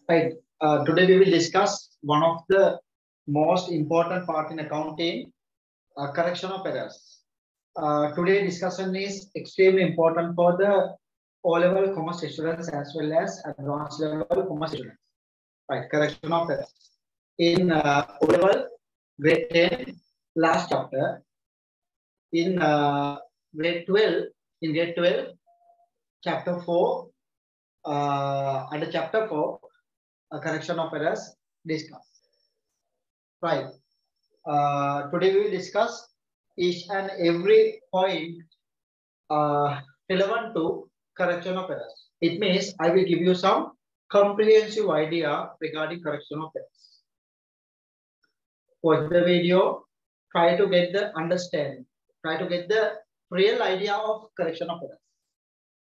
Right. Today we will discuss one of the most important part in accounting, correction of errors. Today discussion is extremely important for the O-level commerce students as well as advanced level commerce students. Right. Correction of errors. In O-level grade 10 last chapter, in grade 12, chapter 4, under chapter 4, correction of errors discussed. Right. Today we will discuss each and every point relevant to correction of errors. It means I will give you some comprehensive idea regarding correction of errors. Watch the video, try to get the understanding, try to get the real idea of correction of errors.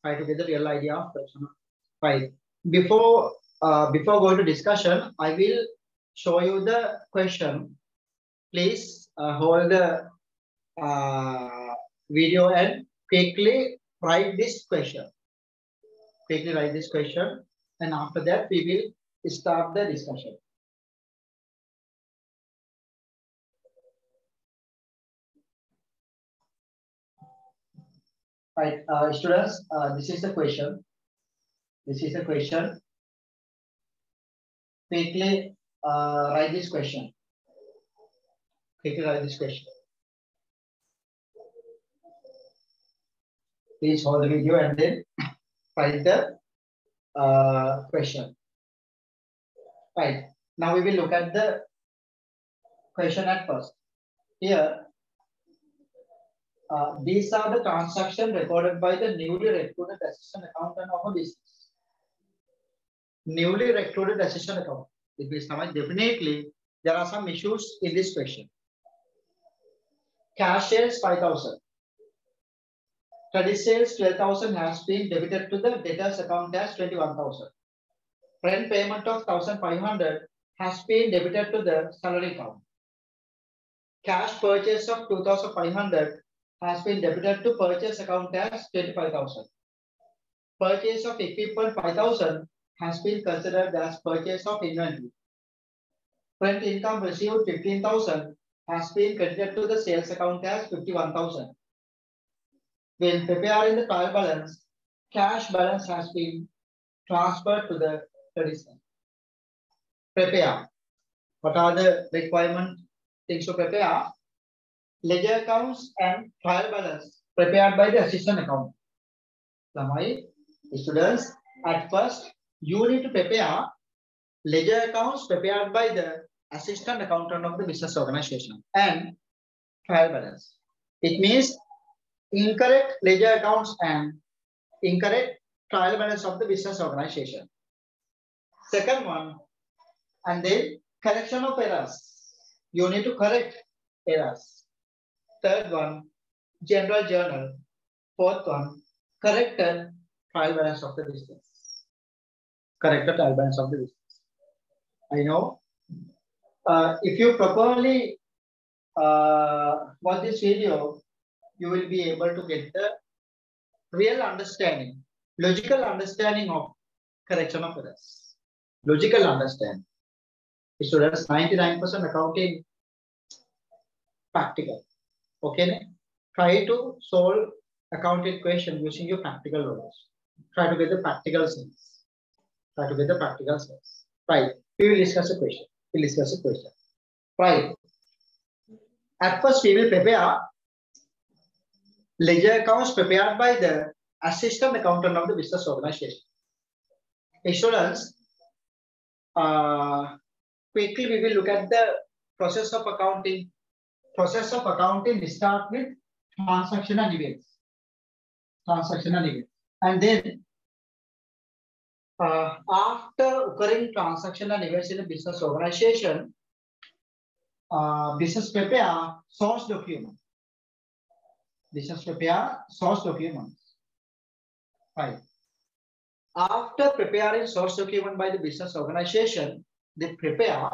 Try to get the real idea of correction of errors. Right. Before going to discussion, I will show you the question. Please hold the video and quickly write this question. Quickly write this question, and after that we will start the discussion. Right, students. This is the question. This is the question. Quickly write this question. Quickly write this question. Please hold the video and then write the question. Right. Now we will look at the question at first. Here, these are the transactions recorded by the newly recruited assistant accountant of a business. Newly recruited assistant accountant. It means definitely there are some issues in this question. Cash sales 5,000. Credit sales 12,000 has been debited to the debtors account as 21,000. Rent payment of 1,500 has been debited to the salary account. Cash purchase of 2,500 has been debited to purchase account as 25,000. Purchase of equipment 5,000 has been considered as purchase of inventory. Rent income received 15,000 has been credited to the sales account as 51,000. When preparing the trial balance, cash balance has been transferred to the credit side. Prepare. What are the requirement things to prepare? Ledger accounts and trial balance prepared by the assistant accountant. So my students, at first you need to prepare ledger accounts prepared by the assistant accountant of the business organization and trial balance. It means incorrect ledger accounts and incorrect trial balance of the business organization. Second one, and then correction of errors. You need to correct errors. Third one, general journal. Fourth one, corrected trial balance of the business. Corrected trial balance of the business. I know. If you properly watch this video, you will be able to get the real understanding, logical understanding of correction of errors. Logical understanding. Students, 99% accounting practical. Okay? Try to solve accounting question using your practical knowledge. Try to get the practical sense. Try to get the practical sense. Right. We will discuss a question. We will discuss a question. Right. At first, we will prepare ledger accounts prepared by the assistant accountant of the business organization. Students, quickly we will look at the process of accounting. Process of accounting start with transaction and events. Transaction and events. And then after occurring transaction and events in a business organization, business prepare source document. Business prepare source documents. Right. After preparing source document by the business organization, they prepare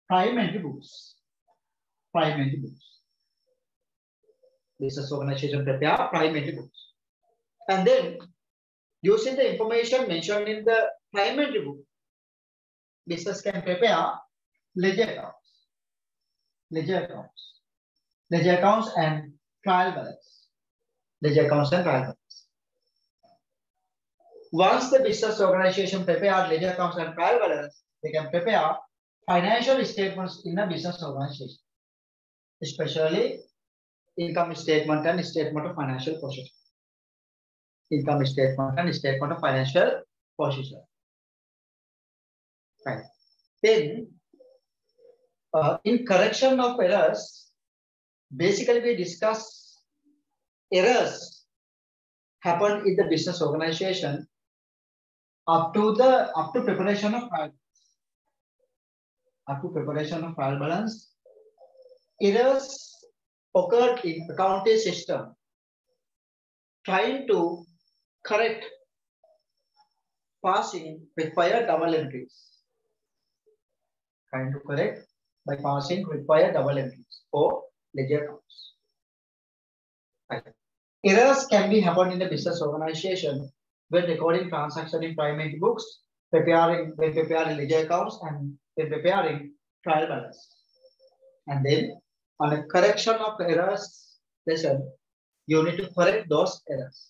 prime entry books. Prime entry books. Business organization prepare prime entry books. And then using the information mentioned in the primary book, business can prepare ledger accounts, ledger accounts and trial balance, ledger accounts and trial balance. Once the business organization prepare ledger accounts and trial balance, they can prepare financial statements in a business organization, especially income statement and statement of financial position. Income statement and statement of financial position. Right. Then, in correction of errors, basically we discuss errors happen in the business organization up to preparation of trial balance. Up to preparation of trial balance, errors occurred in accounting system trying to correct passing required double entries. Trying to correct by passing required double entries for ledger accounts. Right. Errors can be happen in the business organization when recording transaction in primary books, when preparing ledger accounts, and when preparing trial balance. And then on a correction of errors lesson, you need to correct those errors.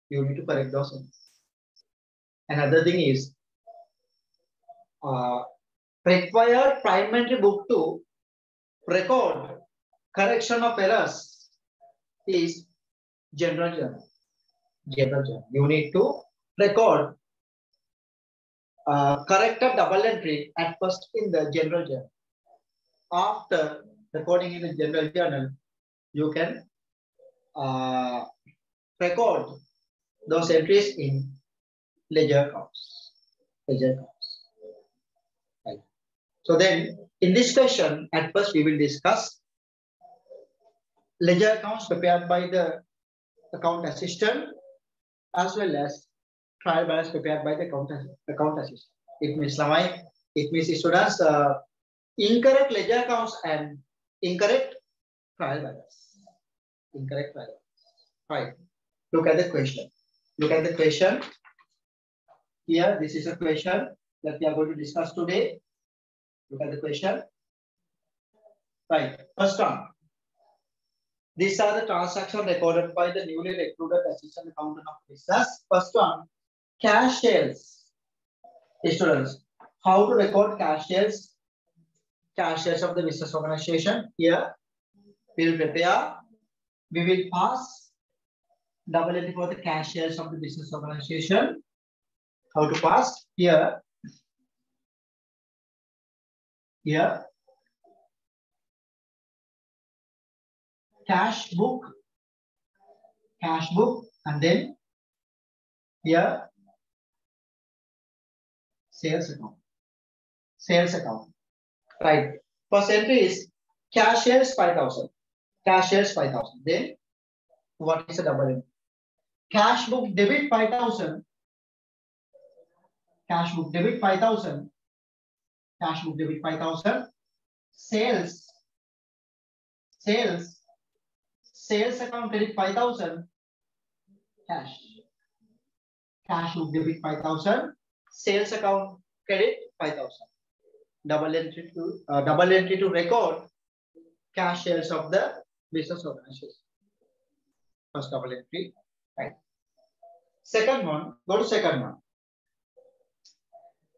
You need to correct those errors. Another thing is required primary book to record correction of errors is general journal. General journal. You need to record corrected double entry at first in the general journal. After recording in the general journal, you can record those entries in ledger accounts. Ledger accounts. Right. So then, in this session, at first we will discuss ledger accounts prepared by the account assistant, as well as trial balance prepared by the account assistant. It means students incorrect ledger accounts and incorrect trial balance. Incorrect trial balance. Right. Look at the question. Look at the question. Here, this is a question that we are going to discuss today. Look at the question. Right. First one. These are the transactions recorded by the newly recruited assistant accountant of business. First one, cash sales. Students, how to record cash sales? Cash sales of the business organization. Here, we will pass double entry for the cash sales of the business organization. How to pass? Here, cash book, and then here sales account. Right. First entry is cash sales 5,000. Cash sales 5,000. Then what is the double entry? Cash book debit 5,000. Cash book debit 5,000. Cash book debit 5,000. Sales account credit 5,000. Cash book debit 5,000. Sales account credit 5,000. Double entry to record cash sales of the business organization. First double entry. Right. Second one. Go to second one.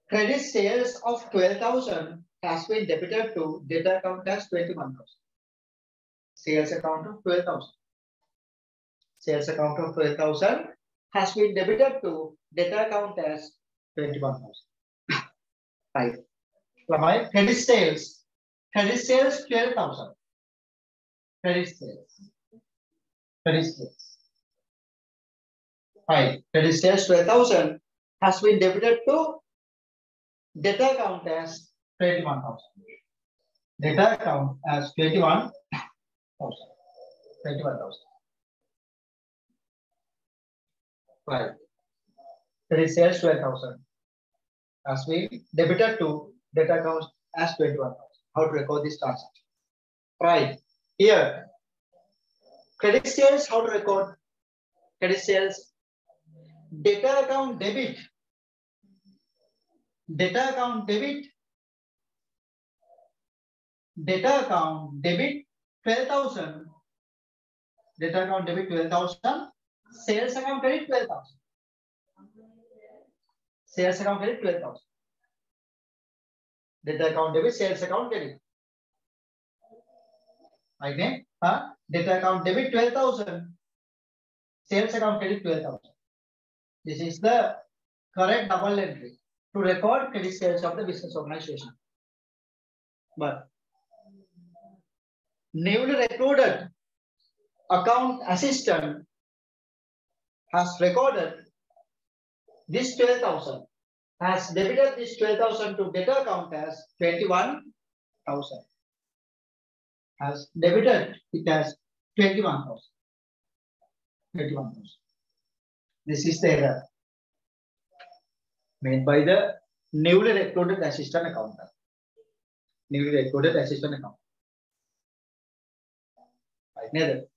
Credit sales of 12,000 has been debited to debtor account as 21,000. Sales account of 12,000. Sales account of 12,000 has been debited to debtor account as 21,000. Right. Credit sales 12,000. Credit sales. Right. Credit sales 12,000 has been debited to debtor account as 21,000. Debtor account as 21,000. 21,000. Right. Credit sales 12,000 has been debited to debtor account as 21,000. How to record this transaction? Right. Here, credit sales, how to record credit sales? Debtor account debit Debtor account debit 12,000. Debtor account debit 12,000. Sales account credit 12,000. Sales account credit 12,000. Debtor account debit, sales account credit. Again, debtor account debit 12,000. Sales account credit 12,000. This is the correct double entry to record credit sales of the business organization. But newly recruited account assistant has recorded this 12,000, has debited this 12,000 to debtor account as 21,000. Has debited it as 21,000. 21,000. This is the error made by the newly recruited assistant accountant. Newly recruited assistant accountant.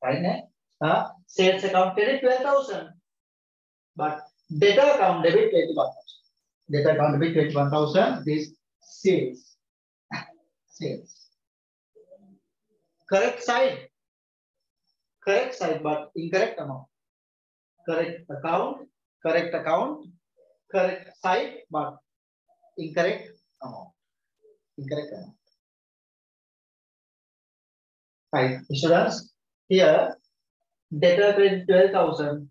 Right? Sales account credit 12,000, but debtor account debit 21,000. Debtor account debit 21,000. This sales. Sales. Correct side, but incorrect amount. Correct account, correct side, but incorrect amount. Incorrect amount. Right, students. Here, debtor credit 12,000.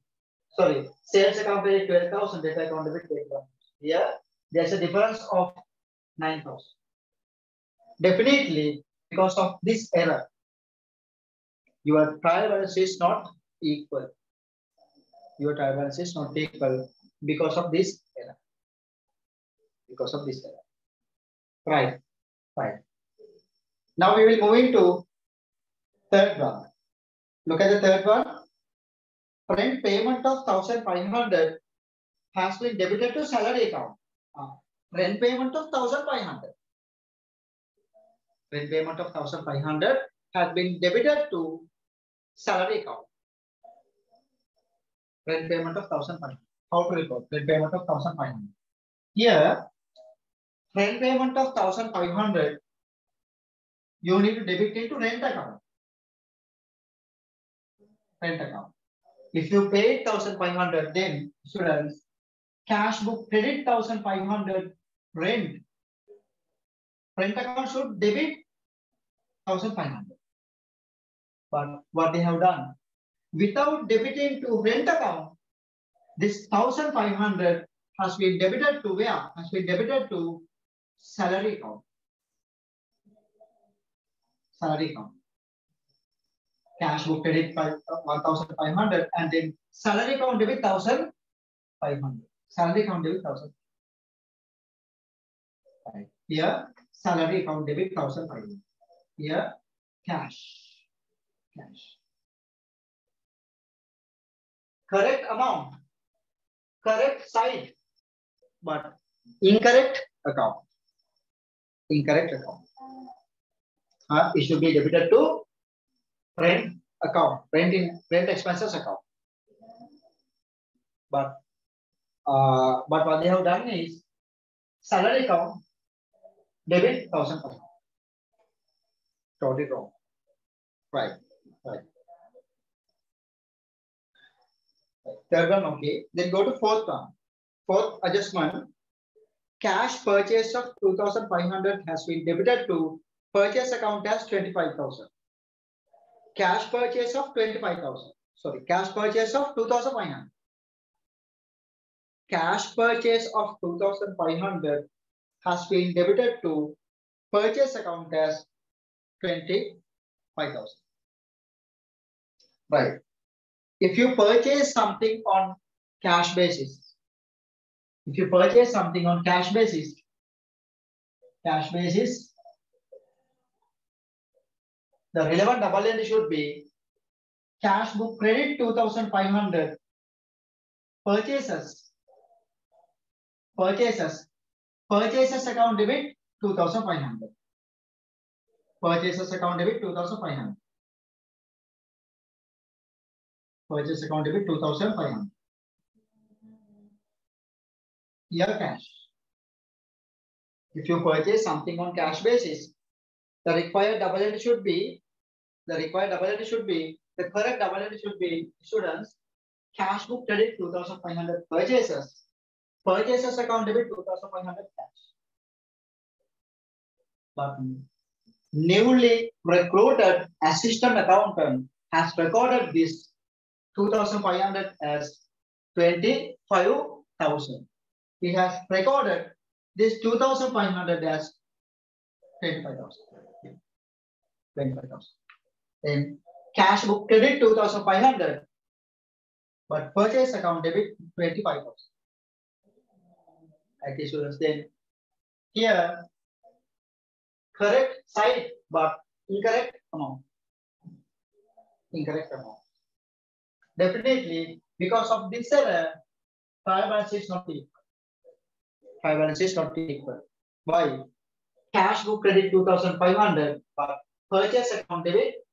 Sorry, sales account credit 12,000. Debtor account debit 21,000. Here, there's a difference of 9,000. Definitely, because of this error, your trial balance is not equal. Your trial balance is not equal because of this error. Because of this error. Right. Now we will move into third one. Look at the third one. Rent payment of 1,500 has been debited to salary account. Rent payment of 1,500. Rent payment of 1,500 has been debited to salary account. Rent payment of 1,500. How to report? Rent payment of 1,500. Here, rent payment of 1,500, you need to debit into rent account. Rent account. If you pay 1,500, then students, cash book credit 1,500 rent. Rent account should debit 1,500. But what they have done, without debiting to rent account, this 1,500 has been debited to where? Has been debited to salary account. Salary account. Cash book credit 1,500 and then salary account debit 1,500. Salary account debit 1,000. Right. Here, salary account debit 1,500. Here, cash. Correct amount, correct side, but incorrect account. Incorrect account. It should be debited to rent account, rent expenses account. But what they have done is salary account debit 1,500. Totally wrong. Right. Third one, okay. Then go to fourth one. Fourth adjustment. Cash purchase of 2,500 has been debited to purchase account as 25,000. Cash purchase of 25,000. Sorry, cash purchase of 2,500. Cash purchase of 2,500 has been debited to purchase account as 25,000. Right. If you purchase something on cash basis, the relevant double entry should be cash book credit 2,500, purchases account debit 2,500. Purchases account debit 2,500. Purchase account debit 2,500. Here cash. If you purchase something on cash basis, the required double entry should be, the correct double entry should be, students, cash book credit 2,500 purchases. Purchases account debit 2,500 cash. But newly recruited assistant accountant has recorded this 2,500 as 25,000. He has recorded this 2,500 as 25,000. 25,000. Then cash book credit 2,500, but purchase account debit 25,000. Okay, students. Then here correct side but incorrect amount. Incorrect amount. Definitely because of this error, trial balance is not equal. Trial balance is not equal. Why? Cash book credit 2,500, but purchase account debit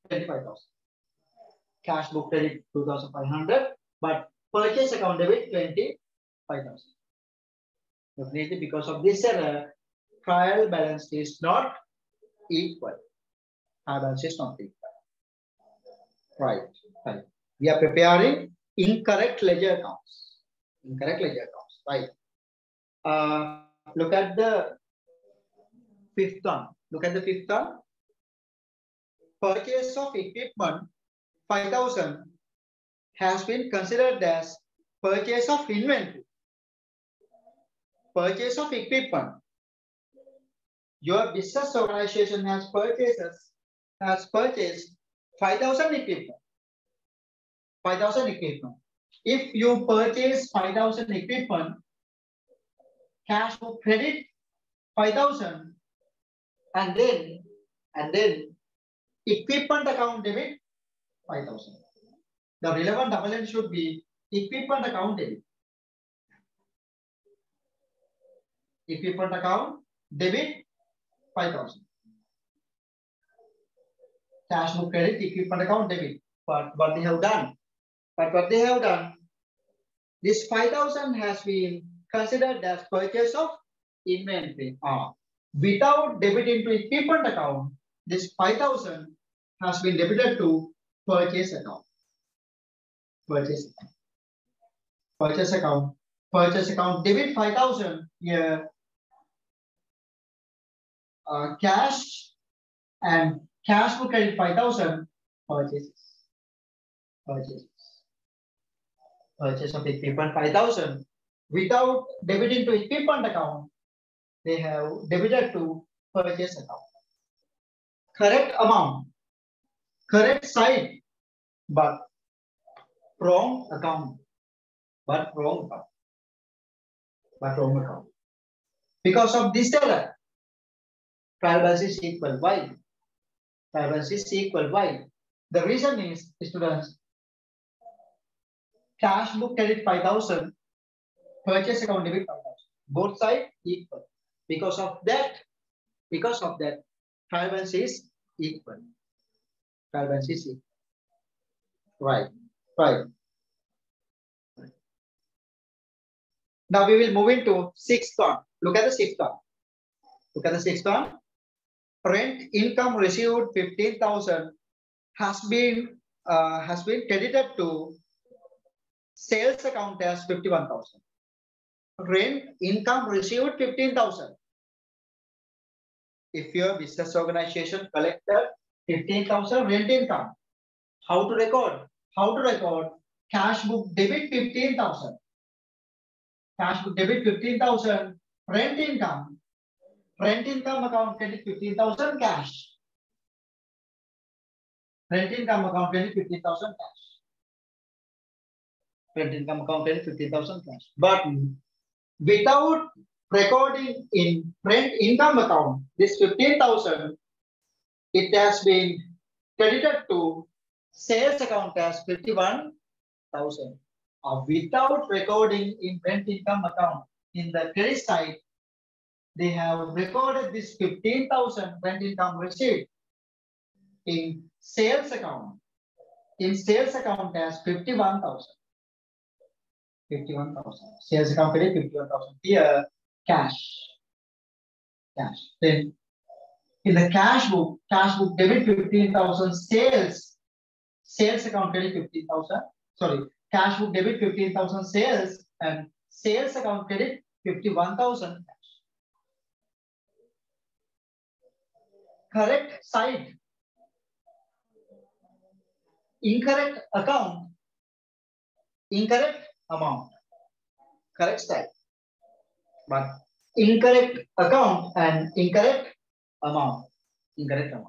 25,000. Cash book credit 2,500, but purchase account debit 25,000. Definitely because of this error, trial balance is not equal. Trial balance is not equal. Right. Right. We are preparing incorrect ledger accounts. Incorrect ledger accounts. Right. Look at the fifth one. Look at the fifth one. Purchase of equipment 5,000 has been considered as purchase of inventory. Purchase of equipment. Your business organization has purchased 5,000 equipment. 5,000 equipment. If you purchase 5,000 equipment, cash book credit 5,000, and then equipment account debit 5,000. The relevant double entry should be equipment account debit. Equipment account debit 5,000. Cash book credit, equipment account debit. But what they have done? This 5,000 has been considered as purchase of inventory. Without debit into equipment account, this 5,000 has been debited to purchase account. Purchase account debit 5,000 here. Cash and cash book credit 5,000 purchases. Purchase of equipment 5,000 without debiting to equipment account, they have debited to purchase account. Correct amount, correct side, but wrong account. Because of this error, trial balance is equal. Why? Trial balance is equal. Why? The reason is, students, cash book credit 5,000, purchase account debit 5,000. Both sides equal. Because of that, trial balance is equal. Trial balance is equal. Right. Now we will move into sixth one. Look at the sixth one. Rent income received 15,000 has been credited to sales account as 51,000. Rent income received 15,000. If your business organization collected 15,000 rent income, how to record? Cash book debit 15,000. Cash book debit 15,000. Rent income account credit 15,000 cash. Rent income account credit 15,000 cash. Rent income account credit 15,000 cash. But without recording in rent income account, this 15,000, it has been credited to sales account as 51,000. Without recording in rent income account, in the credit side, they have recorded this 15,000 rent income received in sales account. In sales account as 51,000. 51,000. Sales account credit 51,000. Here, cash. Cash. Then in the cash book debit 15,000 sales account credit 15,000. Sorry, cash book debit 15,000 sales and sales account credit 51,000. Correct side. Incorrect account. Incorrect amount. Correct side. But incorrect account and incorrect amount. Incorrect amount.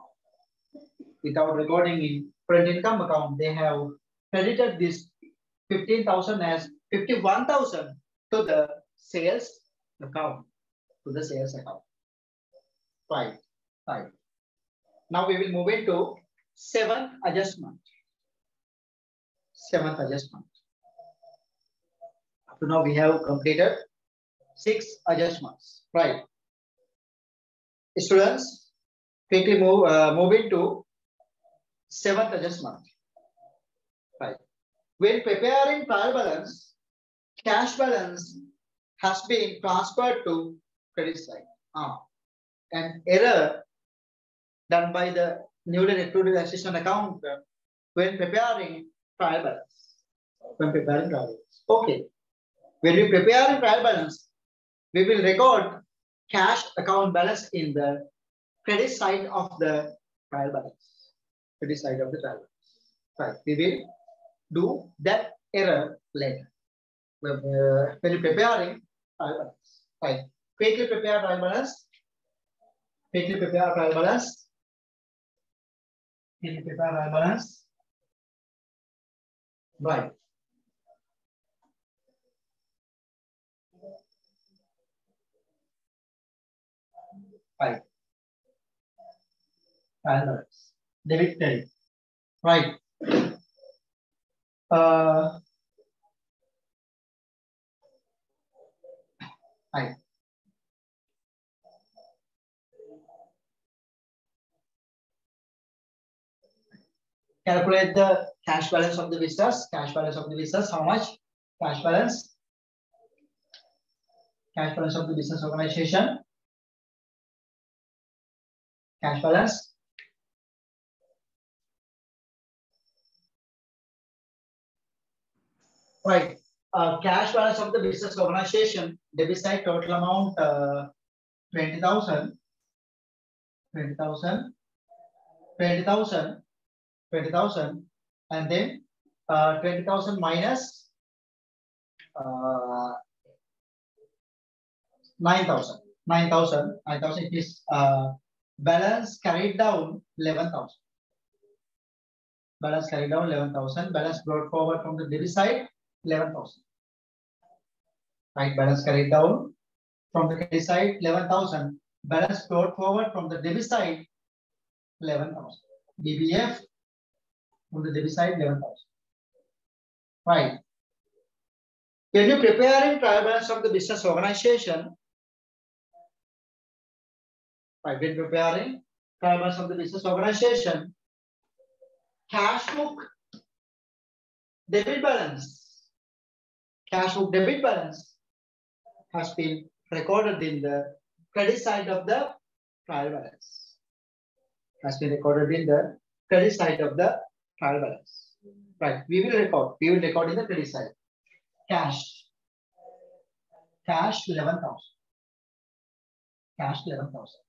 Without recording in current income account, they have credited this 15,000 as 51,000 to the sales account. To the sales account. Right. Right. Now we will move into seventh adjustment. Seventh adjustment. Up to now we have completed 6 adjustments. Right. Students, quickly move into 7th adjustment. Right. When preparing trial balance, cash balance has been transferred to credit side. An error done by the newly recruited assistant accountant when preparing trial balance. When preparing trial balance. Okay. When we prepare trial balance, we will record cash account balance in the credit side of the trial balance. Credit side of the trial balance. Right. We will do that error later. When you're preparing trial balance. Right. Quickly prepare trial balance. Quickly prepare trial balance. Quickly prepare trial balance. Right. Right. Trial balance. Debit credit. Right. Right. Calculate the cash balance of the business. Cash balance of the business. How much? Cash balance. Cash balance of the business organization. Cash balance. Right. Cash balance of the business organization. Debit side total amount 20,000. 20,000. 20,000. 20,000. And then 20,000 minus 9,000. 9,000. 9,000 is balance carried down 11,000. Balance carried down 11,000. Balance brought forward from the debit side 11,000. Right. Balance carried down from the credit side 11,000. Balance brought forward from the debit side 11,000. BBF from the debit side 11,000. Right. When you preparing trial balance of the business organization, right? When preparing trial balance of the business organization, cash book debit balance, cash book debit balance has been recorded in the credit side of the trial balance. Has been recorded in the credit side of the trial balance. Right. We will record in the credit side. Cash 11,000. Cash 11,000.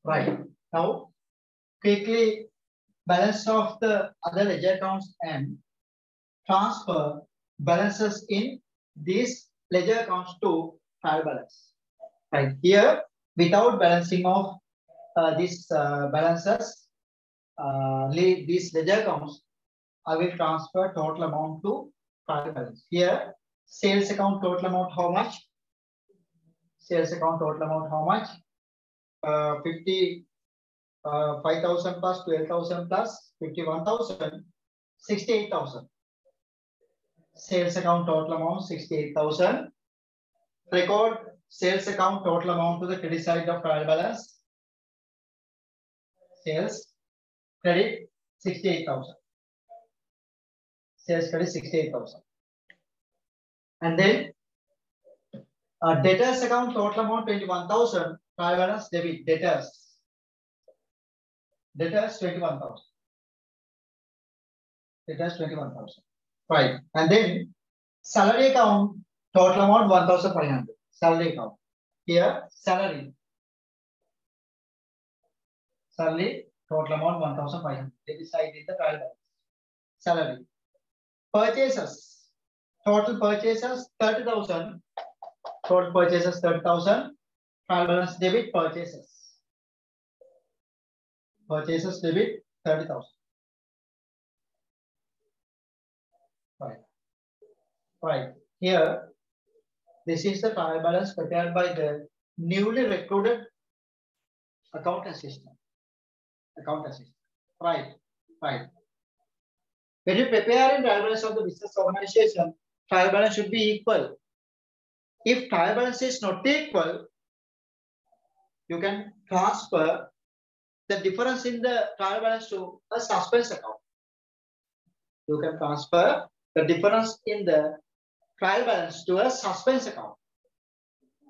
Right. Now, quickly balance of the other ledger accounts and transfer balances in these ledger accounts to trial balance. Right. Here, without balancing of these balances, these ledger accounts, I will transfer total amount to trial balance. Here, sales account total amount how much? Sales account total amount how much? 5,000 plus 12,000 plus 51,000, 68,000. Sales account total amount 68,000. Record sales account total amount to the credit side of trial balance. Sales credit 68,000. Sales credit 68,000. And then Debtors account total amount 21,000. Trial balance debit. Debtors 21,000. Debtors 21,000. Right. And then salary account total amount 1,500. Salary account. Here salary total amount 1,500. This side is the trial balance. Salary. Purchases. Total purchases 30,000. Total purchases 30,000. Trial balance debit purchases. Purchases debit 30,000. Right. Right. Here, this is the trial balance prepared by the newly recruited account assistant. Right. Right. When you prepare in trial balance of the business organization, trial balance should be equal. If trial balance is not equal, you can transfer the difference in the trial balance to a suspense account. You can transfer the difference in the trial balance to a suspense account.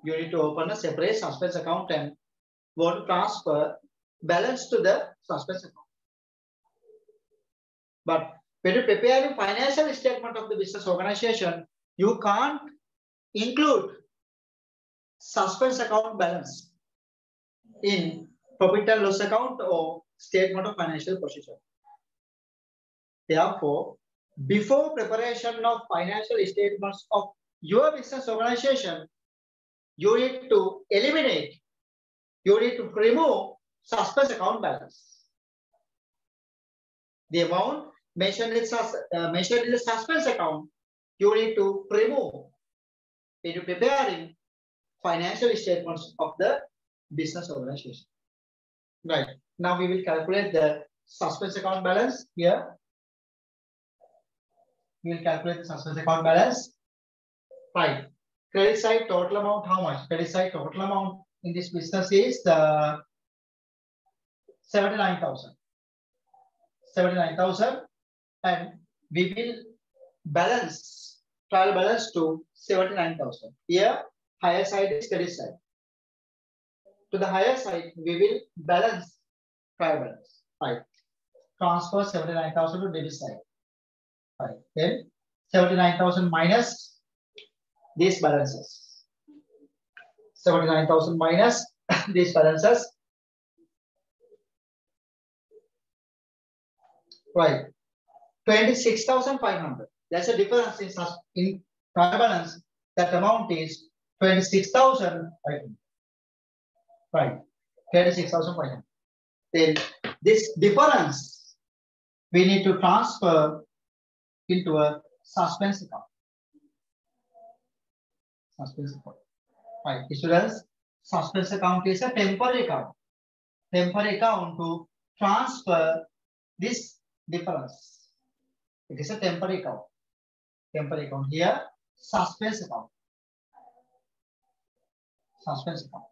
You need to open a separate suspense account and want to transfer balance to the suspense account. But when you prepare the financial statement of the business organization, you can't include suspense account balance in profit and loss account or statement of financial position. Therefore, before preparation of financial statements of your business organization, you need to eliminate, you need to remove suspense account balance. The amount mentioned in the suspense account, you need to remove when you're preparing financial statements of the business organization. Right. Now we will calculate the suspense account balance here. We will calculate the suspense account balance. Right. Credit side total amount, how much? Credit side total amount in this business is 79,000. 79,000, and we will balance trial balance to 79,000. Here, higher side is credit side. To the higher side, we will balance trial balance. Right. Transfer 79,000 to debit side. Right. Then 79,000 minus these balances. 79,000 minus these balances. Right. 26,500. That's a difference in trial balance. That amount is 26,500. Right. 26,500. Then this difference we need to transfer into a suspense account. Suspense account. Right. Students, suspense account is a temporary account. Temporary account to transfer this difference. It is a temporary account. Temporary account. Here, suspense account. Suspense account.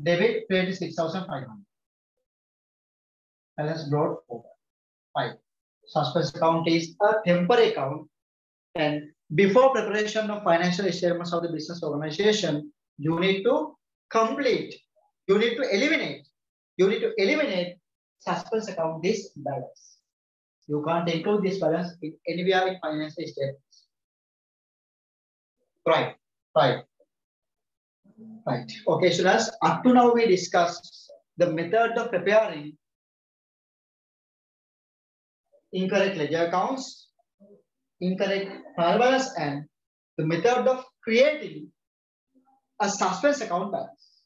Debit 26,500. Balance brought over. Right. Suspense account is a temporary account, and before preparation of financial statements of the business organization, you need to complete, you need to eliminate suspense account this balance. You can't include this balance anywhere in financial statements. Right. Okay, students, up to now we discussed the method of preparing incorrect ledger accounts, incorrect trial balance, and the method of creating a suspense account balance.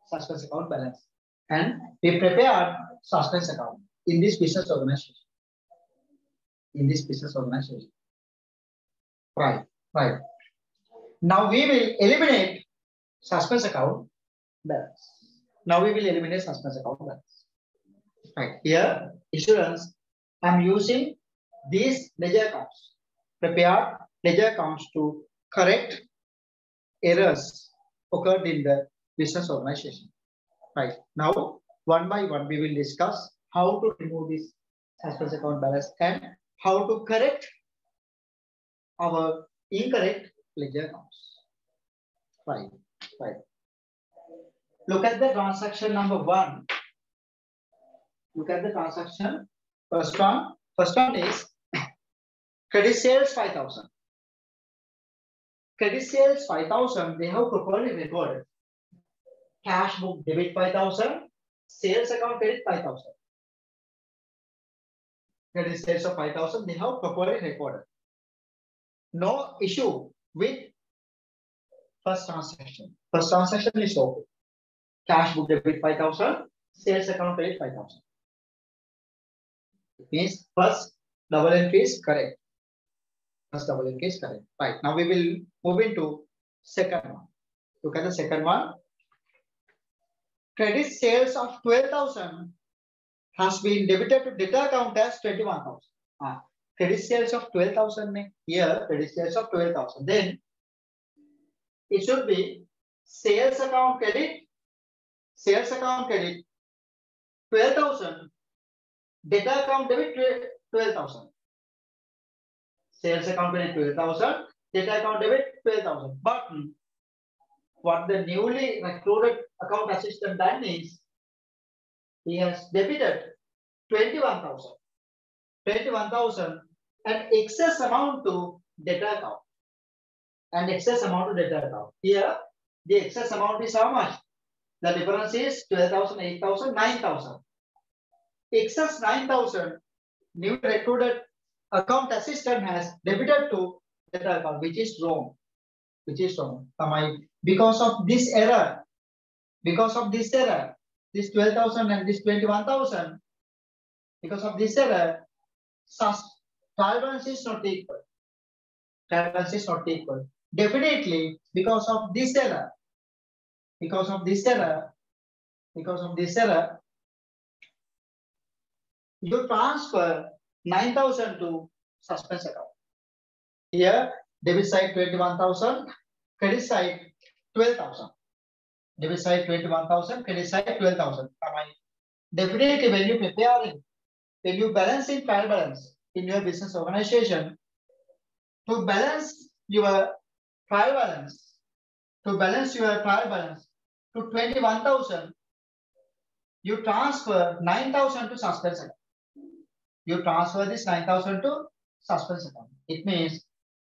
Suspense account balance. And we prepared suspense account in this business organization. Right. Now we will eliminate suspense account balance. Right. Here, students, I'm using these ledger accounts, prepared ledger accounts to correct errors occurred in the business organization. Right. Now, one by one, we will discuss how to remove this suspense account balance and how to correct our incorrect ledger accounts. Fine. Fine. Look at the transaction number 1. Look at the transaction. First one is credit sales 5,000. Credit sales 5,000. They have properly recorded. Cash book debit 5,000. Sales account credit 5,000. Credit sales of 5,000. They have properly recorded. No issue with first transaction. First transaction is okay. Cash book debit 5,000. Sales account credit 5,000. It means first double entry is correct. First double entry is correct. Right. Now we will move into second one. Look at the second one. Credit sales of 12,000 has been debited to debtor account as 21,000. Credit sales of 12,000 here. Credit sales of 12,000. Then it should be sales account credit. Sales account credit 12,000. Debtor account debit 12,000. Sales account credit 12,000. Debtor account debit 12,000. But what the newly recruited account assistant done is he has debited 21,000. 21,000 and excess amount to debtor account. And excess amount to debtor account. Here the excess amount is how much? The difference is 12,000, 8,000, 9,000. Excess 9,000 new recruited account assistant has debited to debtor account, which is wrong. Which is wrong. Because of this error, this 12,000 and this 21,000, because of this error, trial balance is not equal. Trial balance is not equal. Definitely because of this error, you transfer 9,000 to suspense account. Here, debit side 21,000, credit side 12,000. Debit side 21,000, credit side 12,000. Definitely, when you preparing, when you balance in trial balance in your business organization, to balance your trial balance, to 21,000, you transfer 9,000 to suspense account. You transfer this 9,000 to suspense account. It means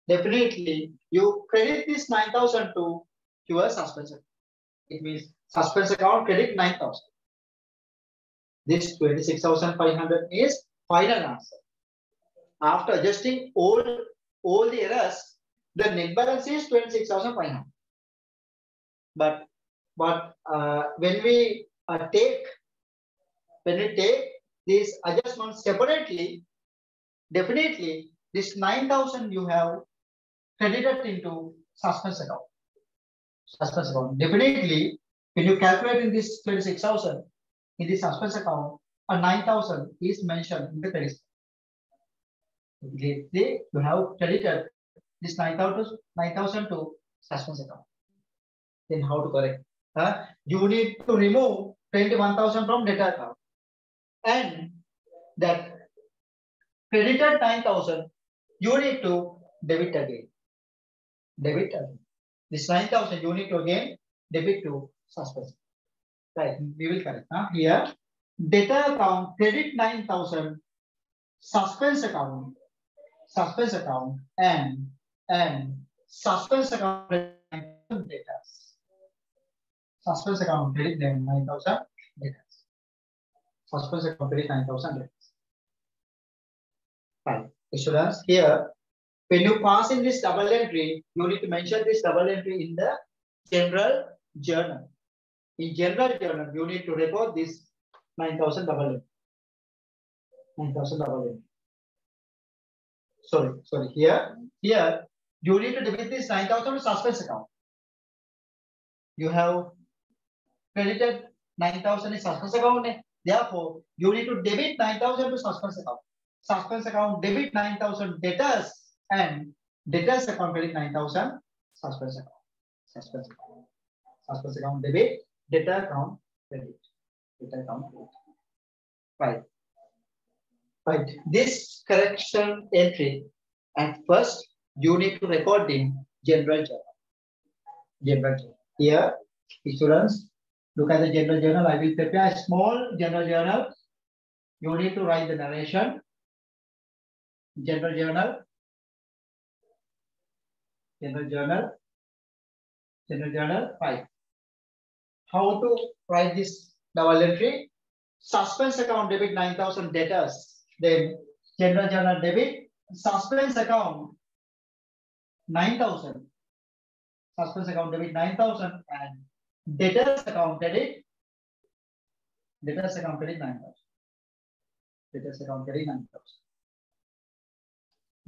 definitely you credit this 9,000 to your suspense account. It means suspense account credit 9,000. This 26,500 is final answer. After adjusting all the errors, the net balance is 26,500. But when we take these adjustments separately, definitely this 9,000 you have credited into suspense account. Suspense account. Definitely, when you calculate in this 26,000 in the suspense account, a 9,000 is mentioned in the credit. You have credited this 9,000 to suspense account. Then how to correct? You need to remove 21,000 from debtor account, and that credited 9,000 you need to debit again. This 9,000 you need to again debit to suspense. Right, we will correct. Here, debtor account credit 9,000, suspense account, and suspense account debtors. Suspense account credit 9,000 debtors. Suspense account credit 9,000 debtors. Fine. Students, here, when you pass in this double entry, you need to mention this double entry in the general journal. In general journal, you need to record this 9,000 double entry. 9,000 double entry. Sorry. Here, you need to debit this 9,000 to suspense account. You have credited 9,000 in suspense account. Therefore, you need to debit 9,000 to suspense account. Suspense account debit 9,000 debtors, and debtors account credit 9,000 suspense account. Suspense account debit, debtor account credit. Right. This correction entry, and first you need to record in general journal. General journal. Here, students, look at the general journal. I will prepare a small general journal. You need to write the narration. General journal. General journal. General journal 5. How to write this double entry? Suspense account debit 9,000 debtors. Then general journal debit. Suspense account 9,000. Suspense account debit 9,000 and debtors account credit. Debtors account credit 9,000. Debtors account credit 9,000.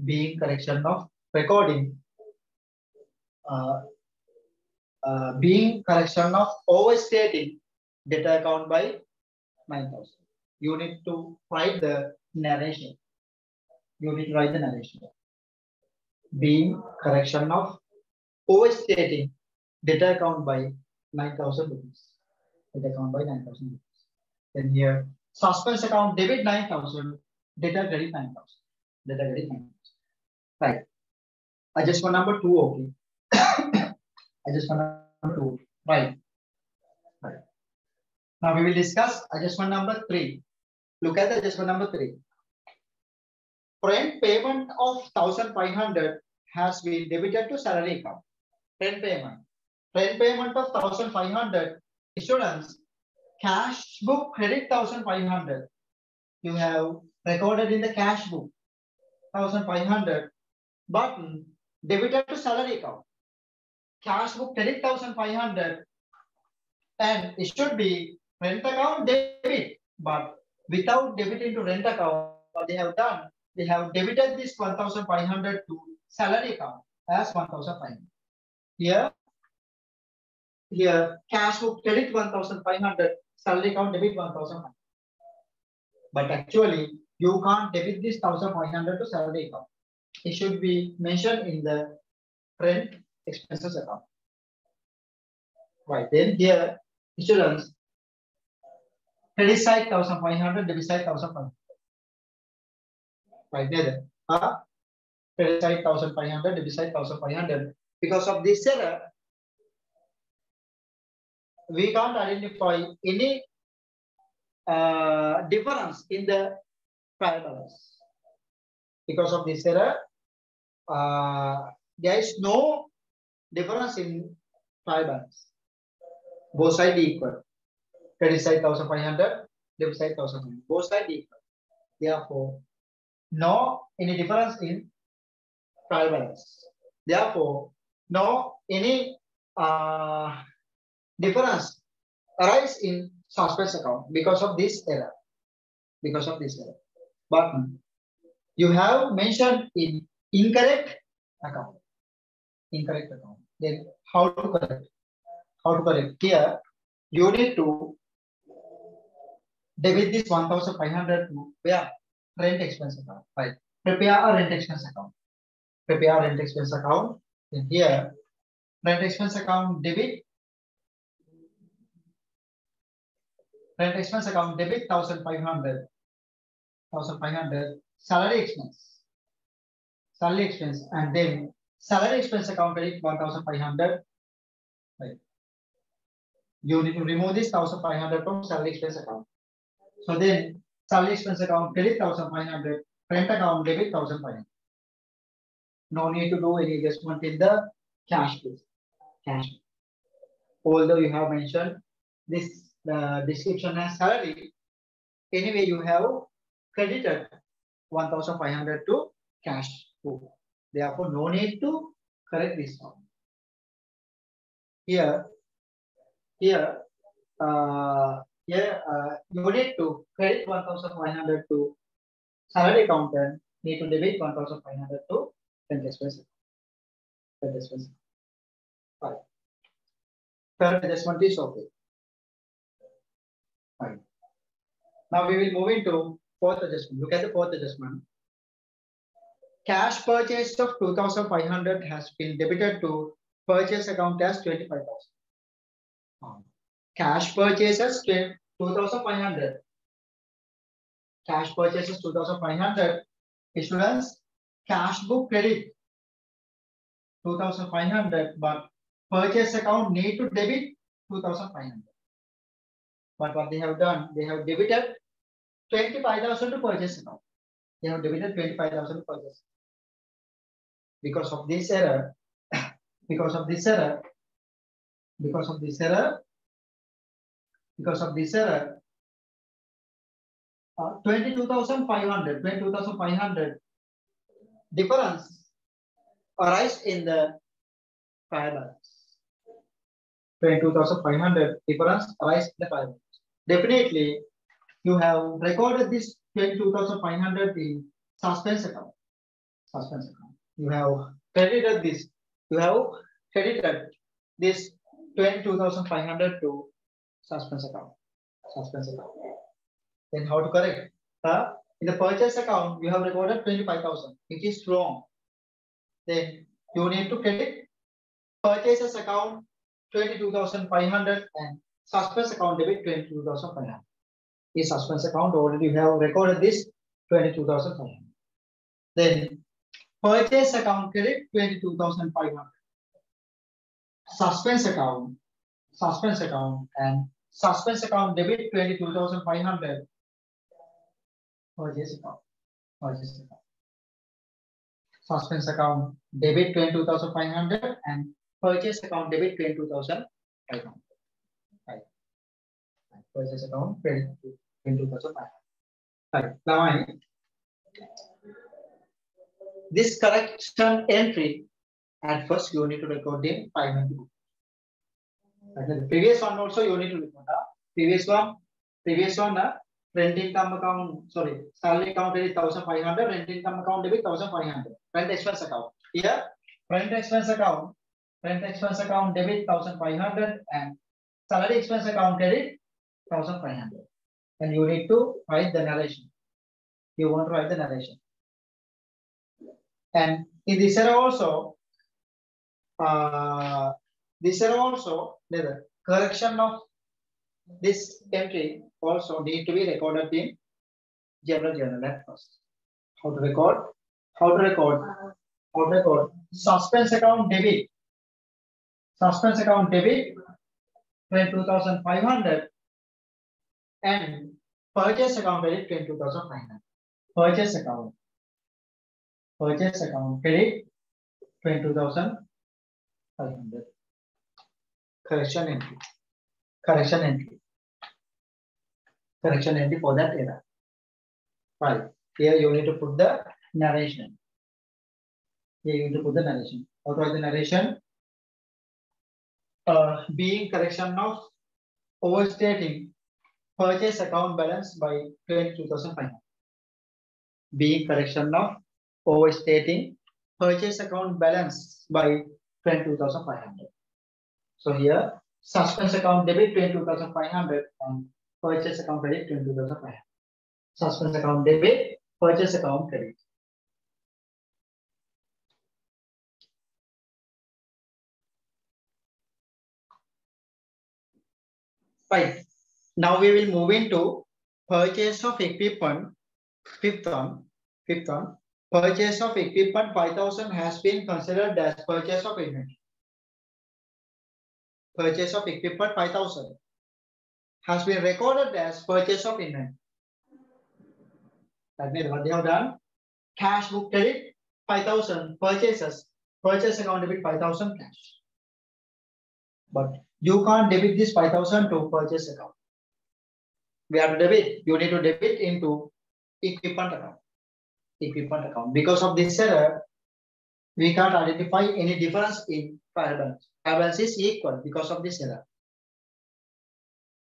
Being correction of recording. Being correction of overstating debtor account by 9,000. You need to write the narration. You need to write the narration. Being correction of overstating debtor account by 9,000 rupees. Debtor account by 9,000 rupees. Then here, suspense account debit 9,000, debtor credit 9,000. Debtor credit 9,000. Right. Adjustment number 2, okay. Adjustment number 2, right. Right. Now we will discuss adjustment number 3. Look at the adjustment number 3. Rent payment of 1,500 has been debited to salary account. Rent payment. Rent payment of 1,500. Students, cash book credit 1,500. You have recorded in the cash book 1,500. Button debited to salary account. Cash book credit 1,500 and it should be rent account debit, but without debit into rent account, what they have done, they have debited this 1,500 to salary account as 1,500. Here cash book credit 1,500, salary account debit 1,500. But actually, you can't debit this 1,500 to salary account. It should be mentioned in the rent expenses account. Right, then here, students, credit side 1,500, debit side 1,500. Right there. Credit side 1,500, debit side 1,500. Because of this error, we can't identify any difference in the trial balance. Because of this error, there is no difference in trial balance. Both sides equal. Credit side 1,500, debit side 1,500. Both sides equal. Therefore, no any difference in trial balance. Therefore, no any difference arise in suspense account because of this error. Because of this error. But you have mentioned in incorrect account. Incorrect account. Then how to correct? How to correct? Here, you need to debit this 1,500 to where? Rent expense account. Right. Prepare a rent expense account. Prepare a rent expense account. Then here, rent expense account debit. Rent expense account debit 1,500. 1,500. Salary expense. Salary expense. And then salary expense account credit 1,500. Right. You need to remove this 1,500 from salary expense account. So then salary expense account credit 1,500, rent account debit 1,500. No need to do any adjustment in the cash book. Cash. Although you have mentioned this description as salary, anyway you have credited 1,500 to cash book. Therefore, no need to correct this one. Here, you need to credit 1,500 to salary account and need to debit 1,500 to rent expense. Rent expense. Right. Third adjustment is okay. Right. Now we will move into fourth adjustment. Look at the fourth adjustment. Cash purchase of 2,500 has been debited to purchase account as 25,000. Cash purchases 2,500. Cash purchases 2,500. Students, cash book credit 2,500, but purchase account need to debit 2,500. But what they have done, they have debited 25,000 to purchase account. They have debited 25,000 to purchase. Because of this error, 22,500 difference arise in the trial balance. 22,500 difference arise in the trial balance. Definitely, you have recorded this 22,500 in suspense account. You have credited this. You have credited this 22,500 to suspense account. Then how to correct? In the purchase account, you have recorded 25,000, which is wrong. Then you need to credit purchases account 22,500 and suspense account debit 22,500. In suspense account already you have recorded this 22,500. Then purchase account credit 22,500. Suspense account and suspense account debit 22,500. Purchase account. Suspense account debit 22,500 and purchase account debit 22,500. Right. Purchase account 22,500. Right. Now this correction entry at first you need to record in 590. The previous one also you need to record. Previous one rent income account, sorry, salary account debit 1,500, rent income account debit 1,500. Rent expense account. Here, rent expense account debit 1,500 and salary expense account credit 1,500. And you need to write the narration. You want to write the narration. And in this error also, the correction of this entry also need to be recorded in general journal at first. How to record? Suspense account debit 22,500 and purchase account credit 22,500. Purchase account credit 22,500. Correction entry for that error. Right. Here you need to put the narration. How to write the narration? Being correction of overstating purchase account balance by 22,500. Being correction of overstating purchase account balance by 22,500. So here, suspense account debit 22,500 and purchase account credit 22,500. Suspense account debit, purchase account credit. Right. Now we will move into purchase of equipment. Fifth one. Purchase of equipment 5,000 has been considered as purchase of inventory. Purchase of equipment 5,000 has been recorded as purchase of inventory. That means what they have done, cash book credit 5,000 purchases, purchase account debit 5,000 cash. But you can't debit this 5,000 to purchase account. We have to debit. You need to debit into equipment account. Because of this error, we can't identify any difference in trial balance. Trial balance is equal because of this error.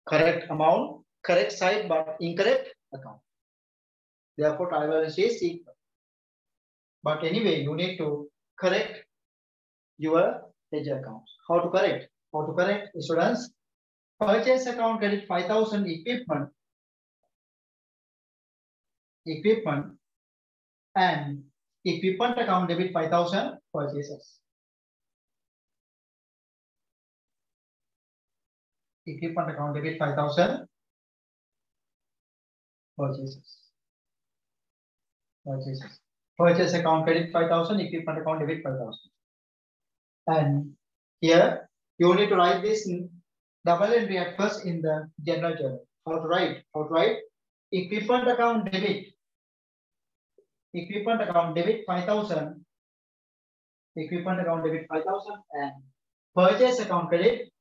Correct amount, correct side, but incorrect account. Therefore, trial balance is equal. But anyway, you need to correct your ledger accounts. How to correct? Students, purchase account credit 5,000 equipment and equipment account debit 5,000 purchases. Equipment account debit 5,000 purchases. Purchase account credit 5,000, equipment account debit 5,000. And here You need to write this double entry at first in the general journal. How to write? How to write? Equipment account debit. Equipment account debit 5,000. Equipment account debit 5,000 and purchase account credit.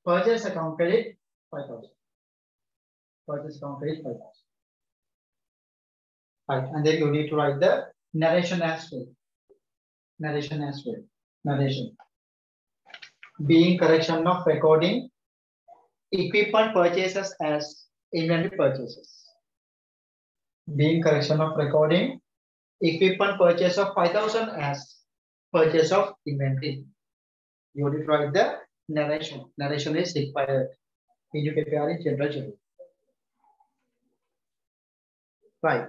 Purchase account credit 5,000. Purchase account credit 5,000. Right, and then you need to write the narration as well. Narration as well. Narration. Being correction of recording equipment purchases as inventory purchases. Being correction of recording equipment purchase of 5,000 as purchase of inventory. You need to write the narration. Narration is required when you prepare in general journal. Right.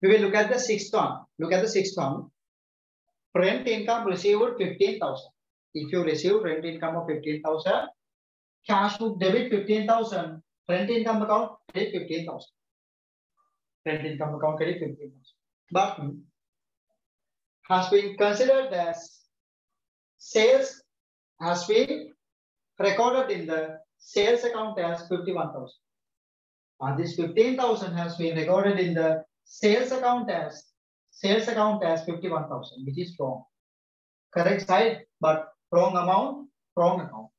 We will look at the sixth one. Look at the sixth one. Rent income received 15,000. If you receive rent income of 15,000, cash book debit 15,000, rent income account credit 15,000. Rent income account credit 15,000. But has been considered as sales has been recorded in the sales account as 51,000. And this 15,000 has been recorded in the sales account as 51,000, which is wrong. Correct side, but wrong amount, wrong account.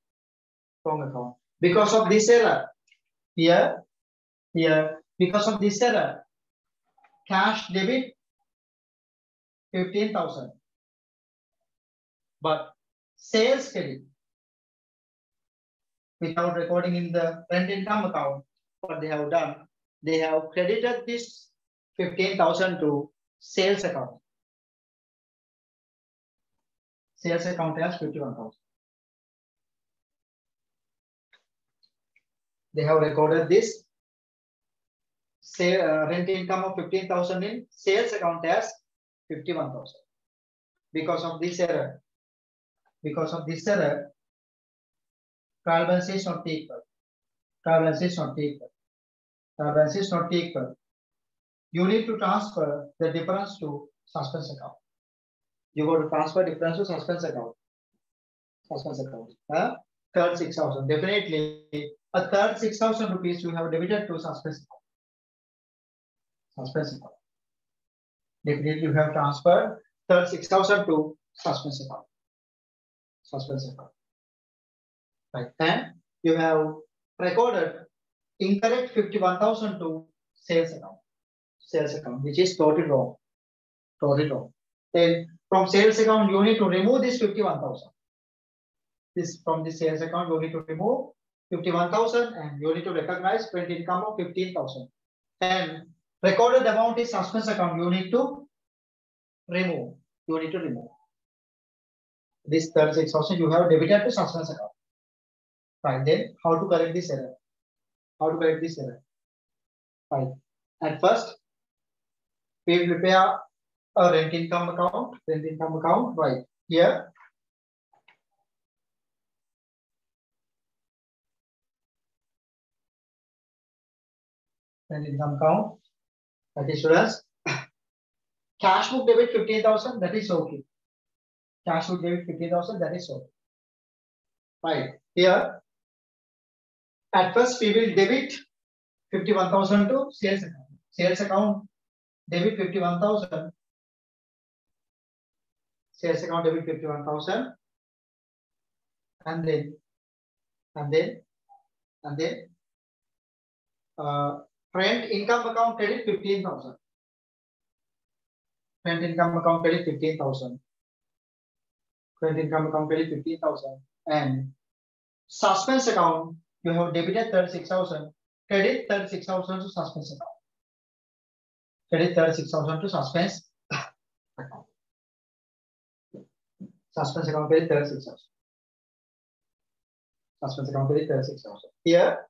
Wrong account. Because of this error, here, because of this error, cash debit 15,000. But sales credit without recording in the rent income account, what they have done, they have credited this 15,000 to sales account. Sales account has 51,000. They have recorded this rent income of 15,000 in sales account as 51,000. Because of this error, trial balance is not equal. Trial balance is not equal. Trial balance is not equal. You need to transfer the difference to suspense account. You got to transfer difference to suspense account. Suspense account. Third 6,000. Definitely a third 6,000 rupees you have debited to suspense account. Suspense account. Definitely you have transferred third 6,000 to suspense account. Suspense account. Right. And you have recorded incorrect 51,000 to sales account. Sales account, which is totally wrong. Totally wrong. Then from sales account, you need to remove this 51,000. This from the sales account, you need to remove 51,000 and you need to recognize rent income of 15,000. And recorded amount is suspense account. You need to remove. You need to remove. This 36,000 you have debited to suspense account. Right. Then how to correct this error? How to correct this error? Right. At first, we will prepare a rent income account. Rent income account. Right here. Rent income account. That is as cash book debit 15,000. That is okay. Cash book debit 15,000. That is okay. Right here. At first, we will debit 51,000 to sales account. Sales account debit 51,000. Sales account debit 51,000. And then rent income account credit 15,000. Rent income account credit 15,000. Rent income account credit 15,000. And suspense account, you have debited 36,000. Credit 36,000 to suspense account. Credit 36,000 to suspense account. Suspense account credit 36,000. Suspense account credit 36,000. Here,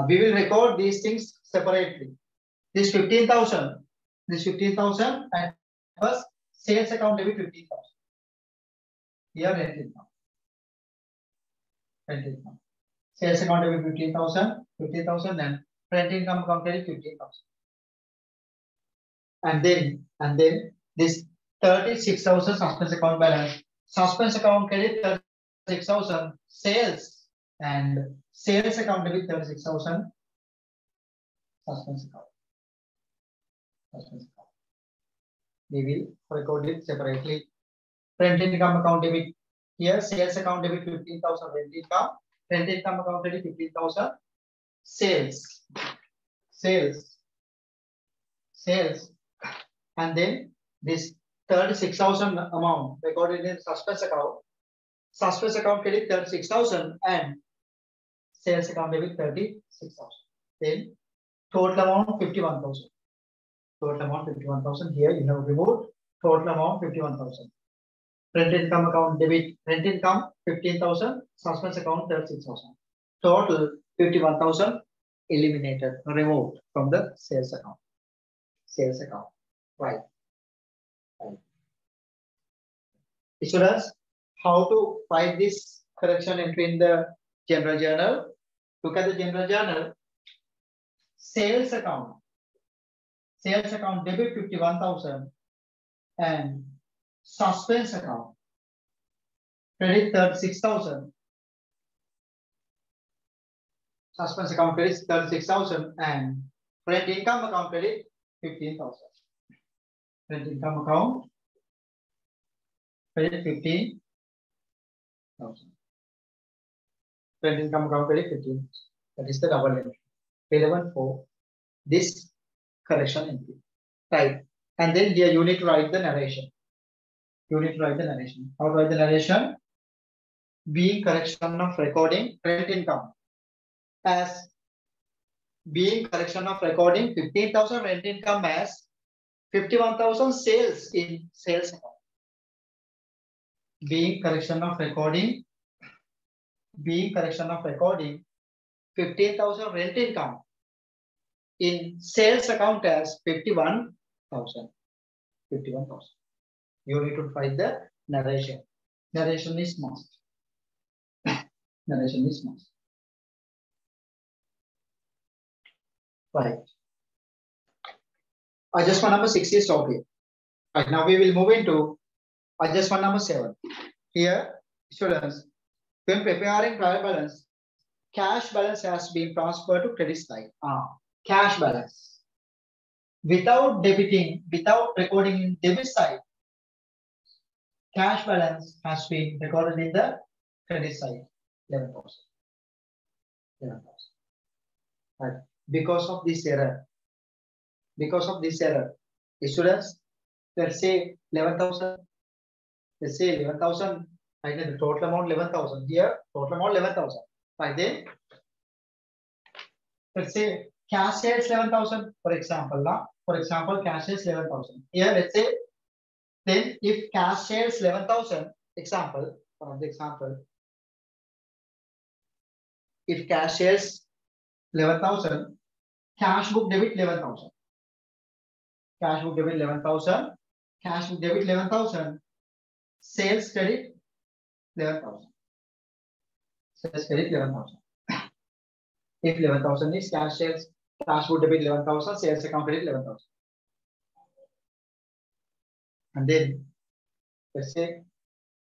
we will record these things separately. This 15,000. This 15,000 and first sales account debit 15,000. Here rent income. Rent income. Sales account debit 15,000 and rent income account credit 15,000. And then this 36,000 suspense account balance. Suspense account credit 36,000. Sales and sales account debit 36,000. Suspense account. Suspense account. We will record it separately. Rent income account debit. Here sales account debit 15,000. Rent income. Rent income account debit 15,000. Sales. And then this 36,000 amount recorded in suspense account. Suspense account credit 36,000 and sales account debit 36,000. Then total amount 51,000. Total amount 51,000. Here you have removed total amount 51,000. Rent income account debit, rent income 15,000. Suspense account 36,000. Total 51,000 eliminated, removed from the sales account. Sales account. Right. Students, how to find this correction entry in the general journal? Look at the general journal. Sales account debit 51,000 and suspense account credit 36,000. Suspense account credit 36,000 and rent income account credit 15,000. Rent income account credit 15,000. Rent income account credit 15,000. That is the double entry relevant for this correction entry. Right. And then here you need to write the narration. How to write the narration? Being correction of recording rent income as being correction of recording 15,000 rent income as 51,000 sales in sales account. Being correction of recording 15,000 rent income in sales account as 51,000. You need to find the narration. Narration is must. Narration is must. Right. Adjustment number 6 is okay. Right, now we will move into adjustment number 7. Here, students, when preparing trial balance, cash balance has been transferred to credit side. Cash balance. Without recording in debit side, cash balance has been recorded in the credit side, 11,000. Right. Because of this error, students, let's say 11,000. Let's say 11,000. I get the total amount 11,000. Here, total amount 11,000. Right then, let's say cash sales 11,000. For example, cash sales 11,000. Here, let's say, then if cash sales 11,000, example, if cash sales 11,000, cash book debit 11,000. Cash book debit 11,000. Cash book debit 11,000. Sales credit 11,000. Sales credit 11,000. If 11,000 is cash sales, cash book debit 11,000, sales account credit 11,000. And then let's say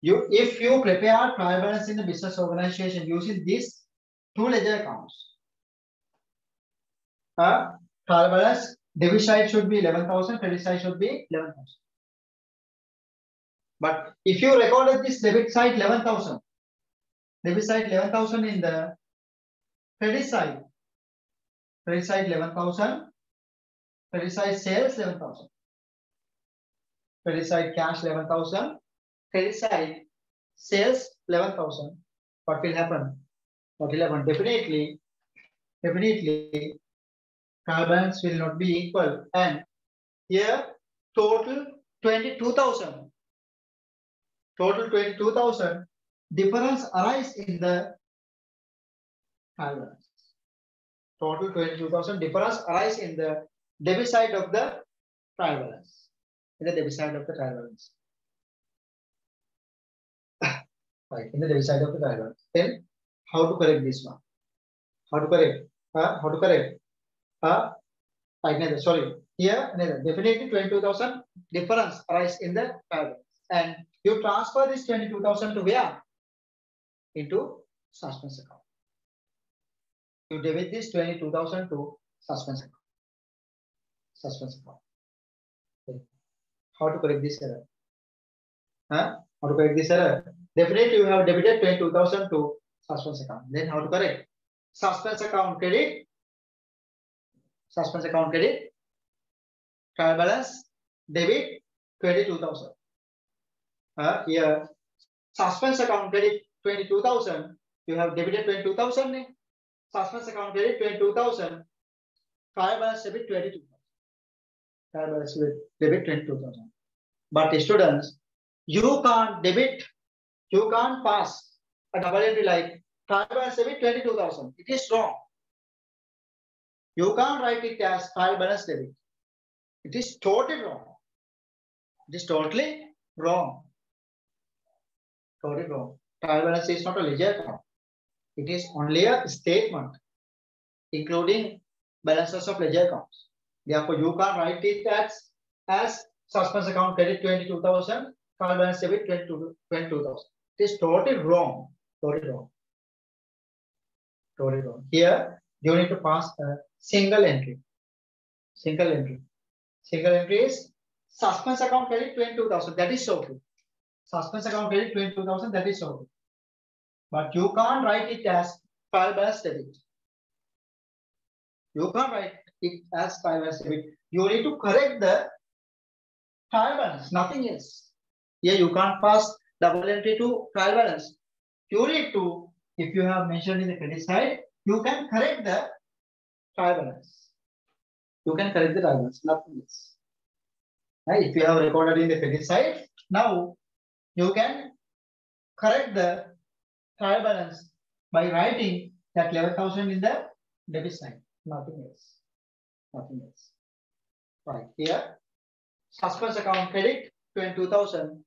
if you prepare trial balance in the business organization using these two ledger accounts, trial balance debit side should be 11,000, credit side should be 11,000. But if you recorded this debit side 11,000, in the credit side 11,000, credit side sales 11,000, credit side cash 11,000, credit side sales 11,000. What will happen? Definitely, trial balance will not be equal. And here, total 22,000. Total 22,000. Difference arise in the trial balance. Total 22,000 difference arise in the debit side of the trial balance. In the debit side of the trial balance. Right, in the debit side of the trial balance. Then how to correct this one? Sorry. here definitely 22,000 difference arise in the trial balance. And you transfer this 22,000 to where? Into suspense account. You debit this 22,000 to suspense account. Suspense account. Okay. How to correct this error? How to correct this error? Definitely you have debited 22,000 to suspense account. Then how to correct? Suspense account credit. Suspense account credit. Trial balance debit 22,000. Here suspense account credit 22,000. You have debited 22,000. Suspense account credit 22,000. Trial balance debit 22,000. Trial balance debit 22,000. But students, you can't debit, you can't pass a double entry like trial balance debit 22,000. It is wrong. You can't write it as trial balance debit. It is totally wrong. It is totally wrong. Totally wrong. Trial balance is not a ledger account. It is only a statement, including balances of ledger accounts. Therefore, you can't write it as suspense account credit 22,000, trial balance debit 22,000. It is totally wrong. Totally wrong. Totally wrong. Here, you need to pass a single entry. Single entry. Single entry is suspense account credit 22,000. That is okay. Suspense account credit 22,000. That is okay. But you can't write it as trial balance debit. You can't write it as trial balance debit. You need to correct the trial balance, nothing else. Here you can't pass double entry to trial balance. You need to, if you have mentioned in the credit side, you can correct the trial balance. You can correct the trial balance, nothing else. Right? If you have recorded in the credit side, now you can correct the trial balance by writing that 11,000 in the debit side, nothing else. Nothing else. Right here, suspense account credit 22,000.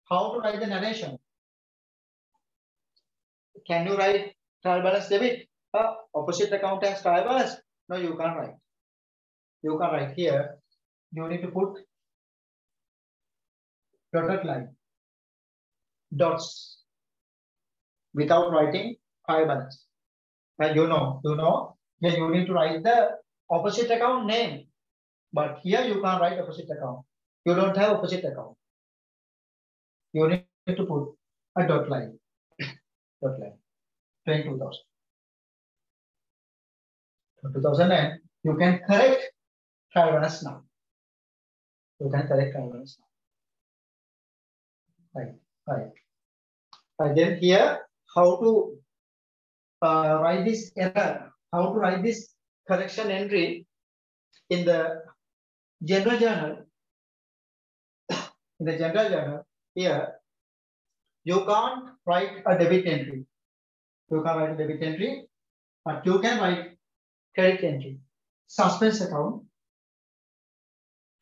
How to write the narration? Can you write trial balance debit? Opposite account as trial balance? No, you can't write. You can write here. You need to put dotted line, dots, without writing trial balance. You know. Here you need to write the opposite account name, but here you can't write opposite account. You don't have opposite account. You need to put a dot line. Dot line. 22,000. 22,000, and you can correct trial balance now. You can correct trial balance now. Right. And then here, how to write this error? How to write this correction entry in the general journal? In the general journal, here you can't write a debit entry. You can't write a debit entry, but you can write credit entry. Suspense account,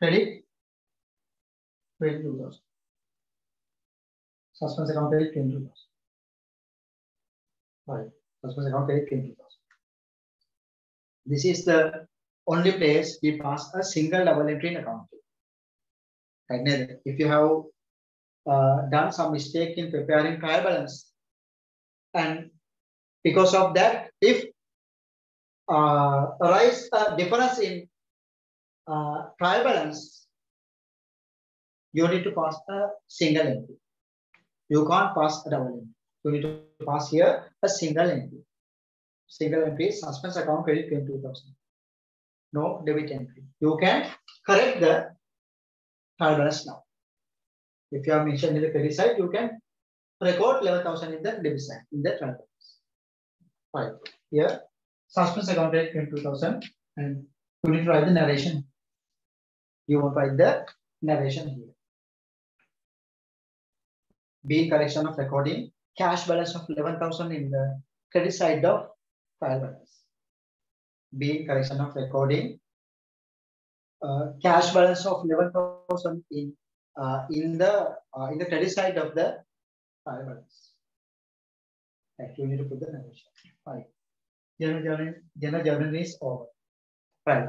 credit 22,000. Suspense account credit 22,000. Right. Suspense account credit 22,000. This is the only place we pass a single double entry in accounting. Right? If you have done some mistake in preparing trial balance, and because of that, if arise a difference in trial balance, you need to pass a single entry. You can't pass a double entry. You need to pass here a single entry. Single entry is suspense account credit 22,000. No debit entry. You can correct the trial balance now. If you have mentioned in the credit side, you can record 11,000 in the debit side, in the trial balance. Right. Here, suspense account credit 22,000, and you need to write the narration. You want to write the narration here. Being correction of recording, cash balance of 11,000 in the credit side of trial balance. Being correction of recording, cash balance of 11,000 in the credit side of the trial balance. Right, you need to put the narration. Right. General journal is over. Right.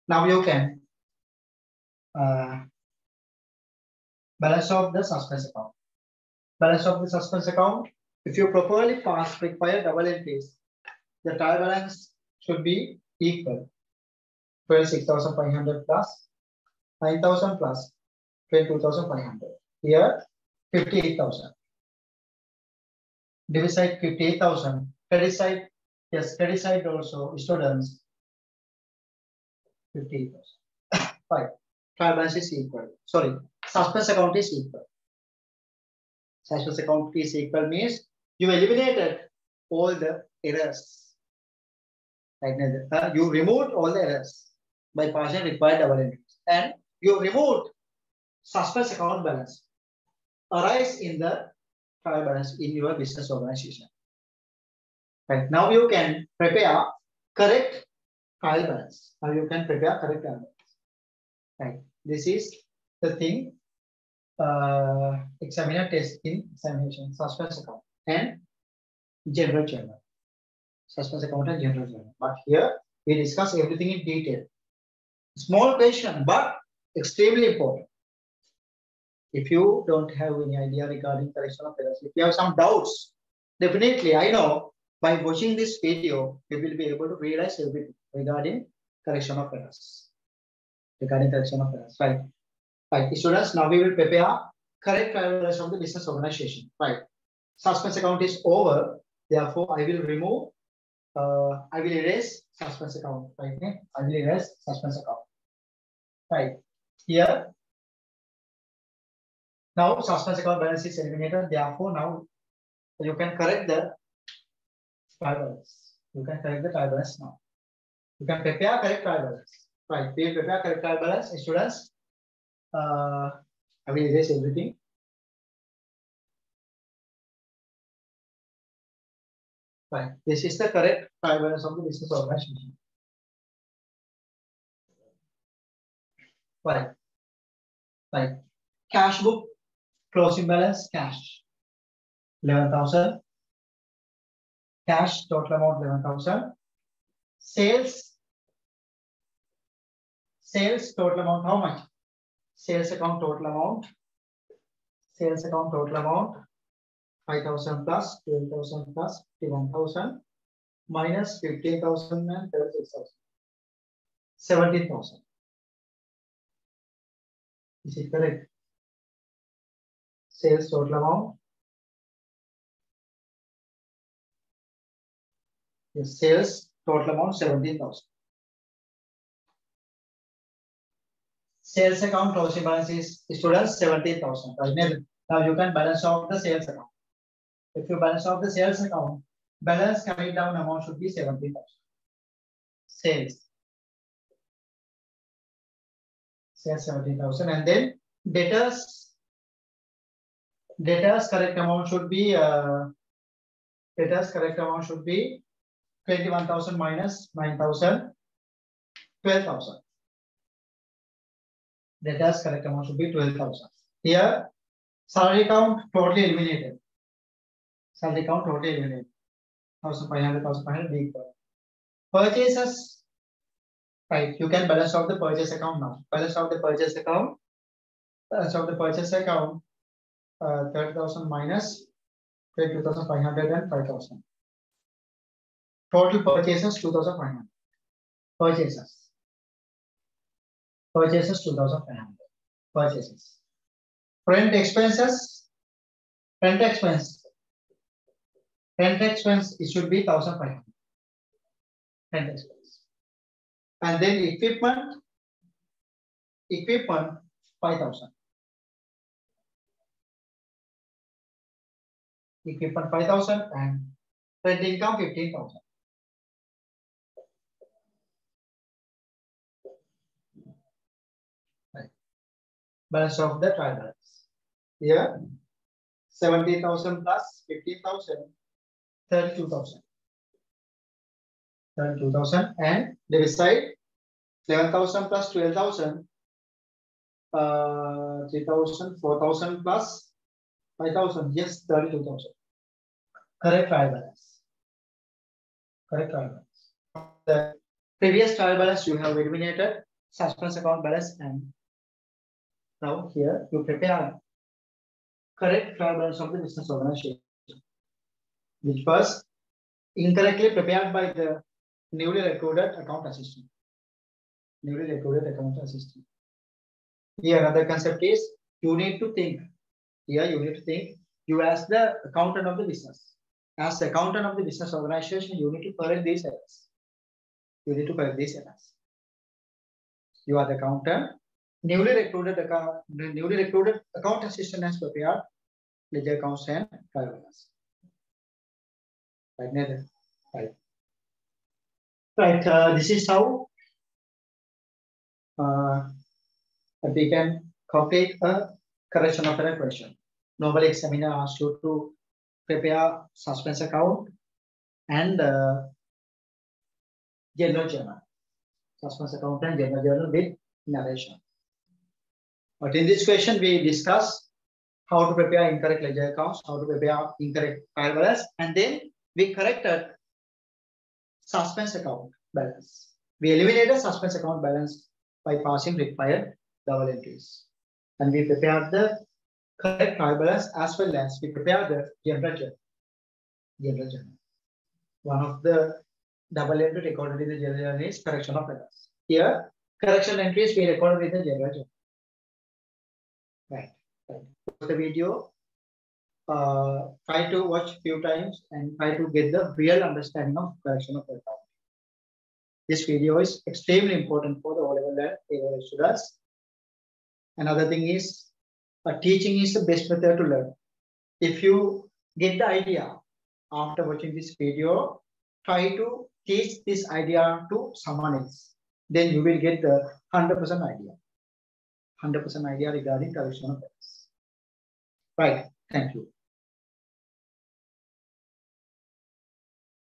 Now you can balance of the suspense account. Balance of the suspense account. If you properly pass require double entries, the trial balance should be equal. 26,500 plus 9,000 plus 22,500. Here 58,000. Debit side 58,000. Credit side, yes, credit side also students 58,000. Fine. Trial balance is equal. Sorry, suspense account is equal. Suspense account is equal means you eliminated all the errors. Like you removed all the errors by passing required double entries, and you removed suspense account balance arise in the trial balance in your business organization. Right now you can prepare correct trial balance. Now you can prepare correct trial balance. Right. This is the thing. Examiner test in examination, suspense account and general journal. Suspense account and general journal. But here we discuss everything in detail. Small question, but extremely important. If you don't have any idea regarding correction of errors, if you have some doubts, definitely I know by watching this video, you will be able to realize everything regarding correction of errors. Right? Right, students, now we will prepare correct trial balance of the business organization. Right. Suspense account is over. Therefore, I will remove, I will erase suspense account. Right. I will erase suspense account. Right. Here. Now, suspense account balance is eliminated. Therefore, now you can correct the trial balance. You can correct the trial balance now. You can prepare correct trial balance. Right. We will prepare correct trial balance. Students. I will erase everything. Right. This is the correct trial balance of the business organization. Right. Right. Cash book closing balance cash 11,000. Cash total amount 11,000. Sales total amount how much? Sales account total amount. Sales account total amount 5,000 plus 12,000 plus 51,000 minus 15,000 and 36,000. 17,000. Is it correct? Sales total amount. Yes, sales total amount 17,000. Sales account closing balance is students 17,000. Right? Now you can balance out the sales account. If you balance out the sales account, balance coming down amount should be 17,000. Sales 17,000, and then debtors correct amount should be 21,000 minus 9,000, 12,000. Debtors correct amount should be 12,000. Here salary account totally eliminated. Salary account totally eliminated. 1,500, 1,500 equal. Purchases. Right, you can balance out the purchase account now. Balance out the purchase account. Balance out the purchase account. 30,000 minus 22,500 and 5,000. Total purchases 2,500. Purchases 2,500. Purchases. Rent expenses. Rent expense. It should be 1,500. Rent expense. And then equipment 5,000. Equipment 5,000 and rent income 15,000. Right. Balance of the trial balance. Here 17,000 plus 15,000, 32,000. 32,000, and debit side 11,000 plus 12,000, 3,000, 4,000 plus 5,000. Yes, 32,000. Correct trial balance. Correct trial balance. The previous trial balance you have eliminated suspense account balance and Now here you prepare correct trial balance of the business organization, which was incorrectly prepared by the newly recruited account assistant. Here another concept is you need to think. Here you need to think. You as the accountant of the business. As the accountant of the business organization, you need to correct these errors. You are the accountant. Newly recruited account assistant has prepared ledger accounts and trial balance. Right, Nathan? Right. Right. This is how we can complete a correction of error question. Normally, examiner asks you to prepare suspense account and general journal. Suspense account and general journal with narration. But in this question, we discuss how to prepare incorrect ledger accounts, how to prepare incorrect trial balance, and then we corrected suspense account balance. We eliminated suspense account balance by passing required double entries. And we prepared the correct trial balance as well as we prepared the general journal. One of the double entry recorded in the general journal is correction of errors. Here, correction entries we recorded in the general journal. Right. Watch the video. Try to watch a few times and try to get the real understanding of correction of errors. This video is extremely important for the O-level and A-level students. Another thing is, teaching is the best method to learn. If you get the idea after watching this video, try to teach this idea to someone else. Then you will get the 100% idea. 100% idea regarding correction of errors. Right. Thank you.